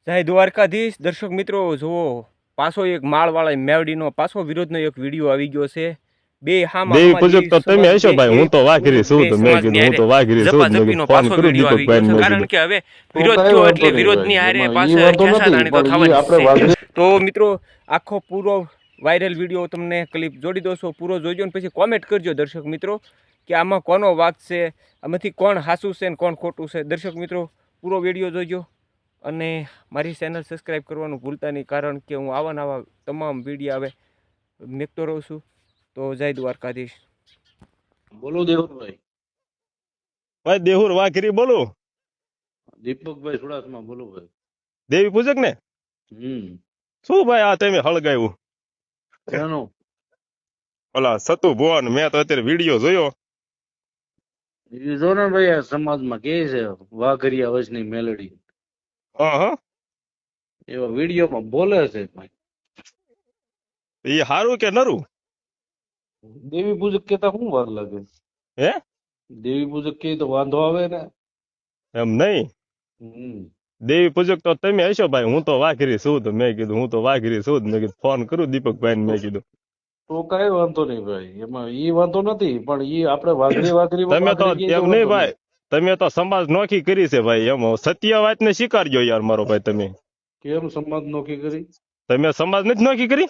જય દ્વારકાધીશ દર્શક મિત્રો જુઓ પાછો એક માળવાળા મેવડીનો પાછો વિરોધનો એક વિડીયો આવી ગયો છે બે હામા દેવી પૂજક તો તમે હશો ભાઈ હું તો વાઘરી છું તો મેં કીધું હું તો વાઘરી છું મેં કીધું ફોન કરું દીપકભાઈ ને મેં કારણ કીધું કે હવે વિરોધ થયો એટલે વિરોધની હારે પાસે ખેસાદાણી તો થવાની છે તો મિત્રો આખો પૂરો વાયરલ વિડીયો તમને ક્લિપ જોડી દો છો પૂરો જોઈજો ને પછી કોમેન્ટ કરજો દર્શક મિત્રો કે આમાં કોનો વાક છે આમાંથી કોણ હાસું છે ને કોણ ખોટું છે દર્શક મિત્રો પૂરો વિડીયો જોઈજો અને મારી ચેનલ સબસ્ક્રાઈબ કરવાનું ભૂલતા નહીં કારણ કે હું આવા નવા તમામ વિડીયો આવે મેકતો રહું છું તો જય દ્વારકાધીશ બોલો દેવરભાઈ ભાઈ દેહુર વાઘરી બોલો દીપકભાઈ સુડાસમા બોલો ભાઈ દેવી પૂજક ને શું ભાઈ આ તમે હળગાવ્યું એનો ઓલા સતુ ભુવન મેં તો અત્યારે વિડીયો જોયો એ જો ને ભાઈ આ સમાજમાં કે છે વાઘરિયા વચની મેલડી હા એવા વિડીયોમાં બોલે છે ભાઈ એ હારું કે નરું દેવી પૂજક કેતા શું વાર લાગે હે દેવી પૂજક કે તો વાંધો આવે ને એમ નહીં દેવી પૂજક તો તમે હશો ભાઈ હું તો વાઘરી છું તો મેં કીધું હું તો વાઘરી છું મેં કીધું ફોન કરું દીપકભાઈ ને મેં કીધું તો કઈ વાંધો નહીં ભાઈ એમાં ઈ વાંધો નથી પણ ઈ આપણે વાઘરી વાઘરી તમે તો એમ નહીં ભાઈ તમે તો સમાજ નોખી કરી છે ભાઈ એમ સત્ય વાત ને સ્વીકારજો યાર મારો ભાઈ તમે કેમ સમાજ નોખી કરી તમે સમાજ નથી નોખી કરી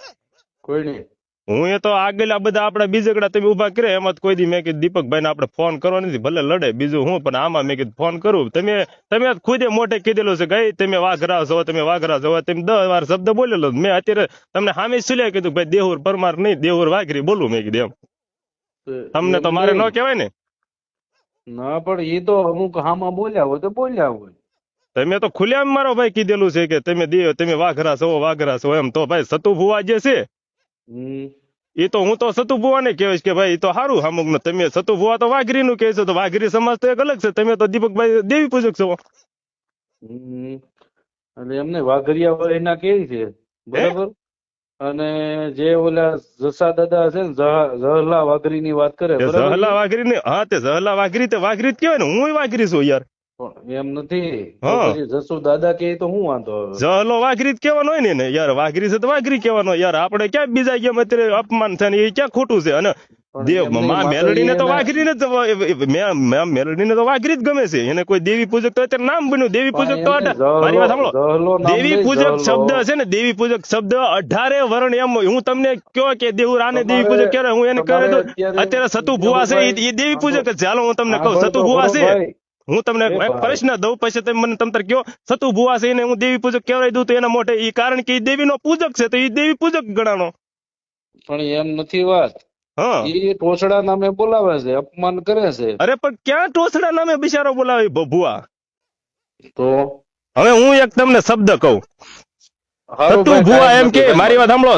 કોઈ નહીં હું એ તો આગળ આ બધા આપડા બીજગડા તમે ઉભા કરે એમાં કોઈ દી મેં કીધું દીપકભાઈ ને આપણે ફોન કરવો નથી ભલે લડે બીજું હું પણ આમાં મેં કીધું ફોન કરું તમે ખુદે મોઢે કીધેલું છે ગઈ તમે વાઘરા છો તમે 10 વાર શબ્દ બોલેલો મેં અત્યારે તમને સામે સુલ્યા કીધું ભાઈ દેહુર પરમાર નહીં દેહુર વાઘરી બોલું મેં કીધું એમ તમને તો મારે ન કહેવાય ને ના પણ એ તો અમુક હામાં બોલ્યા હોય તો બોલ્યા હોય તમે તો ખુલ્લેઆમ મારો ભાઈ કીધેલું છે કે તમે વાઘરા છો એમ તો ભાઈ સતુ ભુવા જે છે એ તો હું તો સતુ ભુવા ને કહેવાય કે ભાઈ એ તો સારું અમુક ને તમે સતુ ભુવા તો વાઘરી નું કહે છો તો વાઘરી સમાજ તો એક અલગ છે તમે તો દીપકભાઈ દેવી પૂજક છો એટલે એમને વાઘરિયા એના કેવી છે બરાબર અને જે ઓલા જસા દાદા છે ને જહલા વાઘરી ની વાત કરે જહલા વાઘરી ને હા તે જહલા વાઘરી તે વાઘરી જ કહેવાય ને હું વાઘરી છું યાર પણ એમ નથી જસુ દાદા કે તો હું વાંધો આવે જહલો વાઘરી જ કહેવાનો હોય ને યાર વાઘરી છે તો વાઘરી કહેવાનો યાર આપણે ક્યાં બીજા કેમ અત્યારે અપમાન થાય ને એ ક્યાં ખોટું છે અને મેલડી ને તો વાઘરી ને મેલડી ને તો વાઘરી જ ગમે છે એને કોઈ દેવી પૂજક તો અત્યારે નામ બન્યું દેવી પૂજક તો મારી વાત સાંભળો દેવી પૂજક શબ્દ છે ને દેવી પૂજક શબ્દ 18 વર્ણ એમ હું તમને કયો કે દેહુર આને દેવી પૂજક કહેવાય હું એને કહે તો અત્યારે સતુ ભુવા છે એ દેવી પૂજક જ છે હાલો હું તમને કહું સતુ ભુવા છે હું તમને એક પ્રશ્ન દઉં પછી તમે મને તમતર કયો સતુ ભુવા છે એને હું દેવી પૂજક કહેવાય દઉં તો એના મોઢે એ કારણ કે એ દેવી નો પૂજક છે તો એ દેવી પૂજક ગણાનો પણ એમ નથી વાત હા એ ટોસડા નામે બોલાવે છે અપમાન કરે છે અરે પણ ક્યાં ટોસડા નામે બિચારો બોલાવે ભુવા તો હવે હું એક તમને શબ્દ કહું હારું સતુ ભાઈ, ભુવા કાંઈ એમ કે નથી, મારી વાત સાંભળો